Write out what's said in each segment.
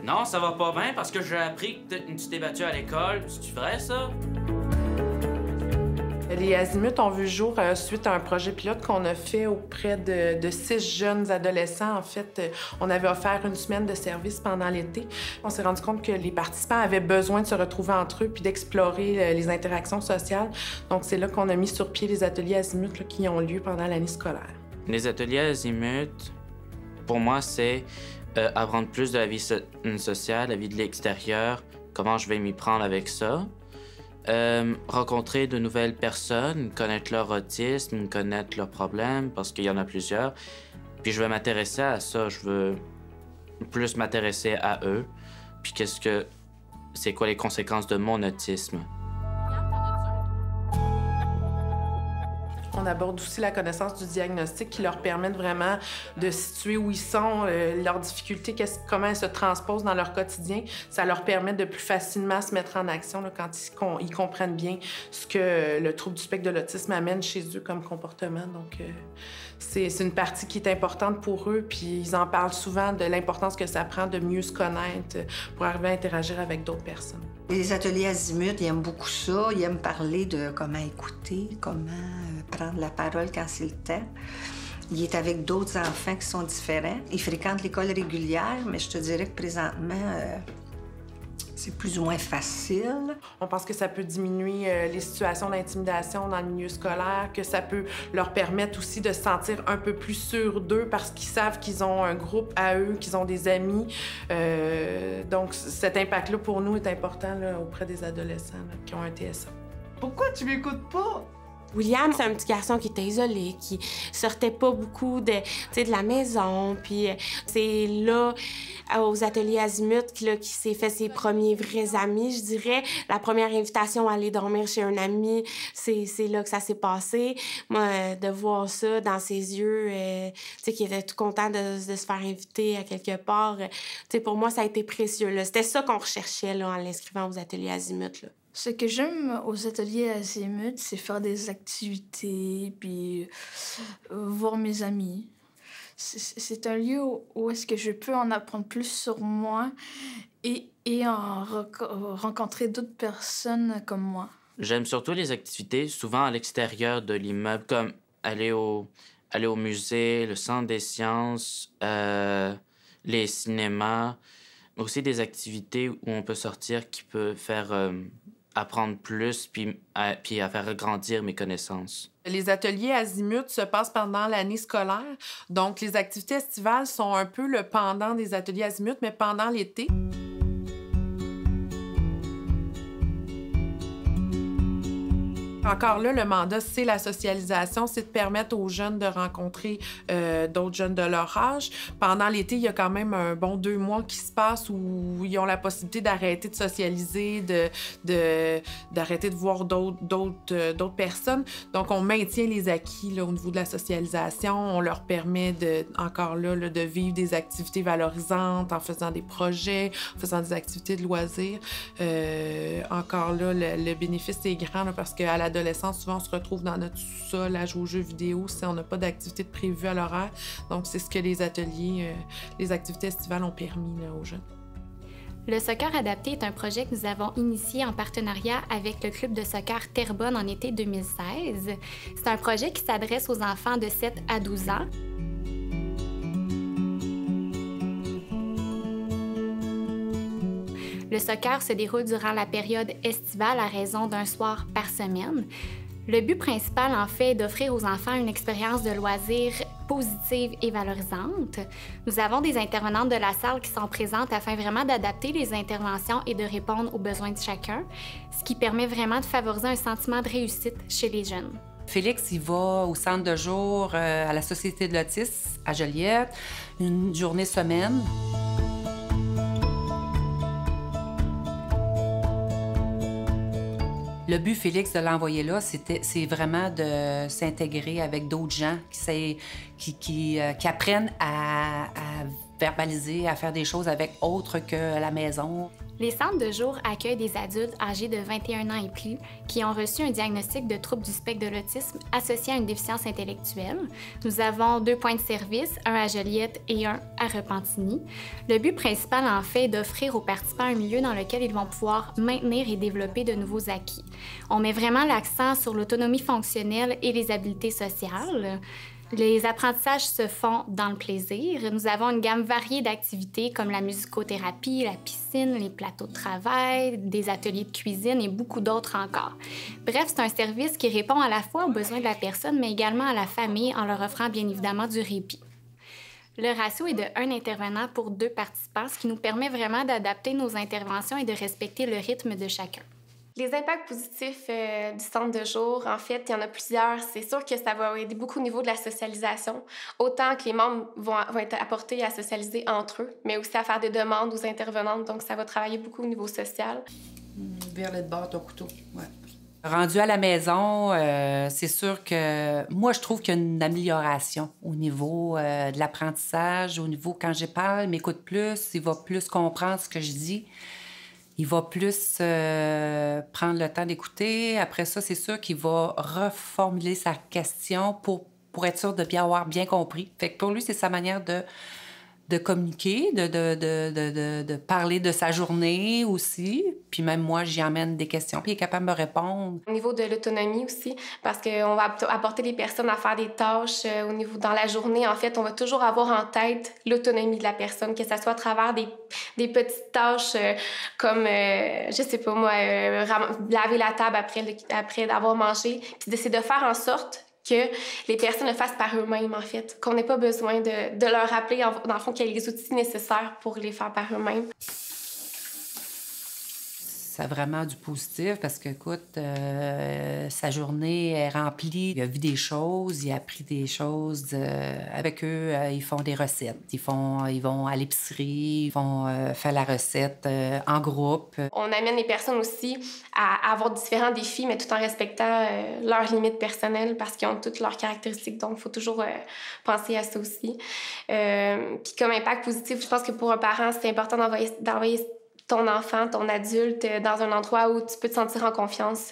Non, ça va pas bien parce que j'ai appris que tu t'es battu à l'école. C'est vrai, ça? Les Azimuts ont vu le jour suite à un projet pilote qu'on a fait auprès de 6 jeunes adolescents. En fait, on avait offert une semaine de service pendant l'été. On s'est rendu compte que les participants avaient besoin de se retrouver entre eux puis d'explorer les interactions sociales. Donc, c'est là qu'on a mis sur pied les ateliers Azimuts là, qui ont lieu pendant l'année scolaire. Les ateliers Azimuts, pour moi, c'est apprendre plus de la vie sociale, la vie de l'extérieur, comment je vais m'y prendre avec ça. Rencontrer de nouvelles personnes, connaître leur autisme, connaître leurs problèmes, parce qu'il y en a plusieurs. Puis je vais m'intéresser à ça, je veux plus m'intéresser à eux. Puis c'est quoi les conséquences de mon autisme. On aborde aussi la connaissance du diagnostic qui leur permet vraiment de situer où ils sont, leurs difficultés, comment elles se transposent dans leur quotidien. Ça leur permet de plus facilement se mettre en action là, quand ils comprennent bien ce que le trouble du spectre de l'autisme amène chez eux comme comportement. Donc, c'est une partie qui est importante pour eux, puis ils en parlent souvent de l'importance que ça prend de mieux se connaître pour arriver à interagir avec d'autres personnes. Les ateliers Azimuts, ils aiment beaucoup ça. Ils aiment parler de comment écouter, comment prendre la parole quand c'est le temps. Il est avec d'autres enfants qui sont différents. Il fréquente l'école régulière, mais je te dirais que présentement, c'est plus ou moins facile. On pense que ça peut diminuer les situations d'intimidation dans le milieu scolaire, que ça peut leur permettre aussi de se sentir un peu plus sûrs d'eux parce qu'ils savent qu'ils ont un groupe à eux, qu'ils ont des amis. Donc, cet impact-là, pour nous, est important là, auprès des adolescents là, qui ont un TSA. Pourquoi tu m'écoutes pas? William, c'est un petit garçon qui était isolé, qui sortait pas beaucoup de la maison. Puis c'est là, aux ateliers Azimuts, qui s'est fait ses premiers vrais amis, je dirais. La première invitation à aller dormir chez un ami, c'est là que ça s'est passé. Moi, de voir ça dans ses yeux, qu'il était tout content de se faire inviter à quelque part, pour moi, ça a été précieux. C'était ça qu'on recherchait là, en l'inscrivant aux ateliers Azimuts. Là. Ce que j'aime aux ateliers Azimuts, c'est faire des activités, puis voir mes amis. C'est un lieu où est-ce que je peux en apprendre plus sur moi et rencontrer d'autres personnes comme moi. J'aime surtout les activités, souvent à l'extérieur de l'immeuble, comme aller au musée, le centre des sciences, les cinémas, mais aussi des activités où on peut sortir qui peut faire apprendre plus puis à faire grandir mes connaissances. Les ateliers Azimuts se passent pendant l'année scolaire. Donc, les activités estivales sont un peu le pendant des ateliers Azimuts, mais pendant l'été. Encore là, le mandat, c'est la socialisation, c'est de permettre aux jeunes de rencontrer d'autres jeunes de leur âge. Pendant l'été, il y a quand même un bon 2 mois qui se passent où ils ont la possibilité d'arrêter de socialiser, d'arrêter de voir d'autres personnes. Donc, on maintient les acquis là, au niveau de la socialisation. On leur permet encore là, de vivre des activités valorisantes en faisant des projets, en faisant des activités de loisirs. Encore là, le bénéfice est grand là, parce qu'à l'adolescence, souvent, on se retrouve dans notre sous-sol à jouer aux jeux vidéo si on n'a pas d'activité de prévue à l'horaire. Donc, c'est ce que les ateliers, les activités estivales ont permis là, aux jeunes. Le soccer adapté est un projet que nous avons initié en partenariat avec le club de soccer Terrebonne en été 2016. C'est un projet qui s'adresse aux enfants de 7 à 12 ans. Le soccer se déroule durant la période estivale à raison d'un soir par semaine. Le but principal, en fait, est d'offrir aux enfants une expérience de loisirs positive et valorisante. Nous avons des intervenantes de la salle qui sont présentes afin vraiment d'adapter les interventions et de répondre aux besoins de chacun, ce qui permet vraiment de favoriser un sentiment de réussite chez les jeunes. Félix, il va au centre de jour à la Société de l'autisme à Joliette, une journée semaine. Le but, Félix, de l'envoyer là, c'est vraiment de s'intégrer avec d'autres gens qui apprennent à verbaliser, à faire des choses avec autre que la maison. Les centres de jour accueillent des adultes âgés de 21 ans et plus qui ont reçu un diagnostic de trouble du spectre de l'autisme associé à une déficience intellectuelle. Nous avons 2 points de service, un à Joliette et un à Repentigny. Le but principal, en fait, est d'offrir aux participants un milieu dans lequel ils vont pouvoir maintenir et développer de nouveaux acquis. On met vraiment l'accent sur l'autonomie fonctionnelle et les habiletés sociales. Les apprentissages se font dans le plaisir. Nous avons une gamme variée d'activités comme la musicothérapie, la piscine, les plateaux de travail, des ateliers de cuisine et beaucoup d'autres encore. Bref, c'est un service qui répond à la fois aux besoins de la personne, mais également à la famille en leur offrant bien évidemment du répit. Le ratio est de 1 intervenant pour 2 participants, ce qui nous permet vraiment d'adapter nos interventions et de respecter le rythme de chacun. Les impacts positifs du centre de jour, en fait, il y en a plusieurs. C'est sûr que ça va aider beaucoup au niveau de la socialisation, autant que les membres vont être apportés à socialiser entre eux, mais aussi à faire des demandes aux intervenantes. Donc, ça va travailler beaucoup au niveau social. Vers le bord, ton couteau, ouais. Rendu à la maison, c'est sûr que moi, je trouve qu'il y a une amélioration au niveau de l'apprentissage, au niveau quand je parle, il m'écoute plus, il va plus comprendre ce que je dis. Il va plus prendre le temps d'écouter. Après ça, c'est sûr qu'il va reformuler sa question pour être sûr de bien avoir bien compris. Fait que pour lui, c'est sa manière de communiquer, de parler de sa journée aussi. Puis même moi, j'y amène des questions, puis il est capable de me répondre. Au niveau de l'autonomie aussi, parce qu'on va apporter les personnes à faire des tâches au niveau dans la journée. En fait, on va toujours avoir en tête l'autonomie de la personne, que ça soit à travers des petites tâches comme, je sais pas moi, laver la table après d'avoir mangé, puis d'essayer de faire en sorte que les personnes le fassent par eux-mêmes, en fait. Qu'on n'ait pas besoin de leur rappeler, dans le fond, qu'il y a les outils nécessaires pour les faire par eux-mêmes. Ça a vraiment du positif parce que, écoute, sa journée est remplie. Il a vu des choses, il a appris des choses. Avec eux, ils font des recettes. Ils vont à l'épicerie, ils vont faire la recette en groupe. On amène les personnes aussi à avoir différents défis, mais tout en respectant leurs limites personnelles parce qu'ils ont toutes leurs caractéristiques. Donc, il faut toujours penser à ça aussi. Puis comme impact positif, je pense que pour un parent, c'est important d'envoyer ton enfant, ton adulte, dans un endroit où tu peux te sentir en confiance,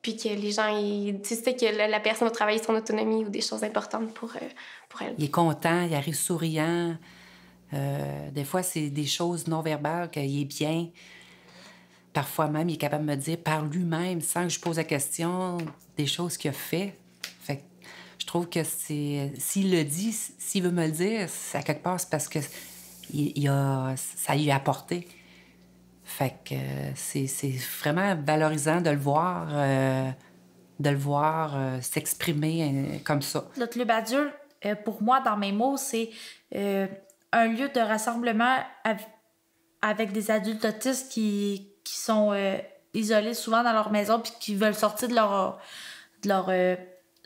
puis que les gens, tu sais que la personne va travailler son autonomie ou des choses importantes pour elle. Il est content, il arrive souriant. Des fois, c'est des choses non-verbales, qu'il est bien. Parfois même, il est capable de me dire par lui-même, sans que je pose la question, des choses qu'il a fait. Fait que je trouve que s'il le dit, s'il veut me le dire, à quelque part, c'est parce que ça lui a apporté. Fait que c'est vraiment valorisant de le voir s'exprimer comme ça. Le club adulte, pour moi, dans mes mots, c'est un lieu de rassemblement avec des adultes autistes qui sont isolés souvent dans leur maison puis qui veulent sortir de leur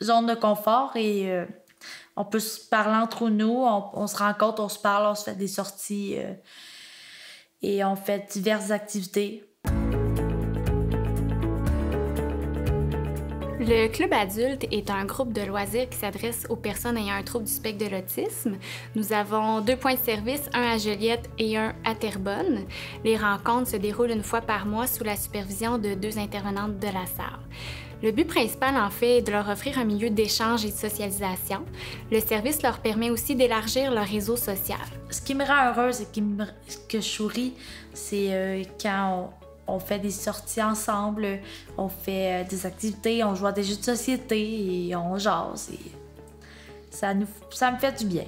zone de confort et on peut se parler entre nous, on se rencontre, on se parle, on se fait des sorties et on fait diverses activités. Le Club adulte est un groupe de loisirs qui s'adresse aux personnes ayant un trouble du spectre de l'autisme. Nous avons 2 points de service, un à Joliette et un à Terrebonne. Les rencontres se déroulent une fois par mois sous la supervision de 2 intervenantes de la SAR. Le but principal, en fait, est de leur offrir un milieu d'échange et de socialisation. Le service leur permet aussi d'élargir leur réseau social. Ce qui me rend heureuse et que je souris, c'est quand on fait des sorties ensemble, on fait des activités, on joue à des jeux de société et on jase. Et ça me fait du bien.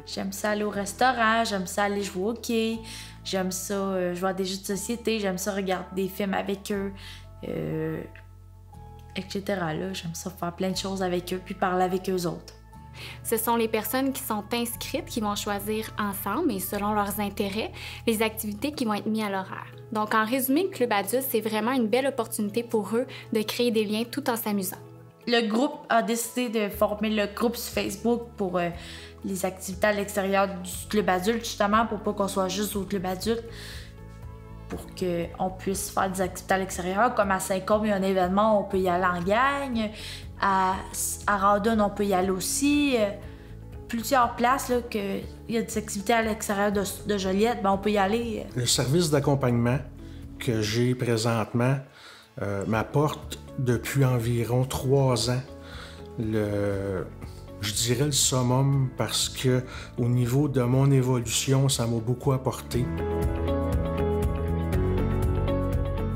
J'aime ça aller au restaurant, j'aime ça aller jouer au hockey, j'aime ça jouer à des jeux de société, j'aime ça regarder des films avec eux, etc. J'aime ça faire plein de choses avec eux puis parler avec eux autres. Ce sont les personnes qui sont inscrites qui vont choisir ensemble et selon leurs intérêts, les activités qui vont être mises à l'horaire. Donc, en résumé, le Club adulte, c'est vraiment une belle opportunité pour eux de créer des liens tout en s'amusant. Le groupe a décidé de former le groupe sur Facebook pour les activités à l'extérieur du Club adulte, justement, pour pas qu'on soit juste au Club adulte, pour qu'on puisse faire des activités à l'extérieur. Comme à Saint-Côme, il y a un événement, on peut y aller en gang. À Rawdon, on peut y aller aussi. plusieurs places là, qu'il y a des activités à l'extérieur de Joliette, ben, on peut y aller. Le service d'accompagnement que j'ai présentement m'apporte depuis environ 3 ans je dirais le summum parce que au niveau de mon évolution, ça m'a beaucoup apporté.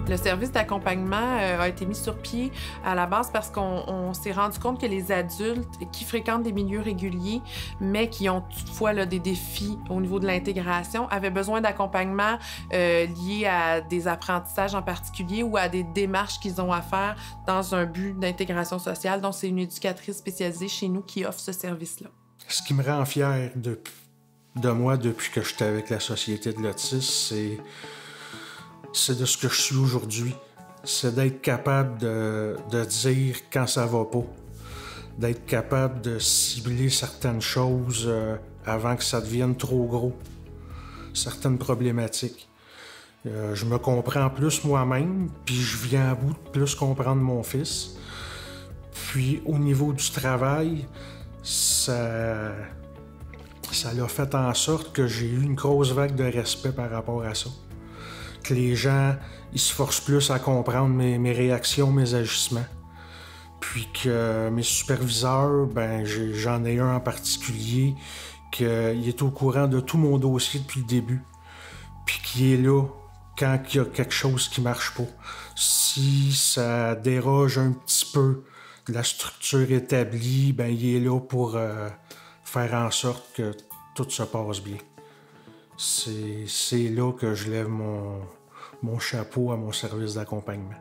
Le service d'accompagnement a été mis sur pied à la base parce qu'on s'est rendu compte que les adultes qui fréquentent des milieux réguliers, mais qui ont toutefois là, des défis au niveau de l'intégration, avaient besoin d'accompagnement lié à des apprentissages en particulier ou à des démarches qu'ils ont à faire dans un but d'intégration sociale. Donc, c'est une éducatrice spécialisée chez nous qui offre ce service-là. Ce qui me rend fier de moi depuis que j'étais avec la Société de l'autisme, c'est de ce que je suis aujourd'hui. C'est d'être capable de dire quand ça va pas. D'être capable de cibler certaines choses avant que ça devienne trop gros. Certaines problématiques. Je me comprends plus moi-même, puis je viens à bout de plus comprendre mon fils. Puis au niveau du travail, ça l'a fait en sorte que j'ai eu une grosse vague de respect par rapport à ça. Que les gens ils se forcent plus à comprendre mes réactions, mes agissements. Puis que mes superviseurs, ben j'en ai un en particulier, qu'il est au courant de tout mon dossier depuis le début. Puis qu'il est là quand il y a quelque chose qui marche pas. Si ça déroge un petit peu de la structure établie, ben il est là pour faire en sorte que tout se passe bien. C'est là que je lève mon chapeau à mon service d'accompagnement.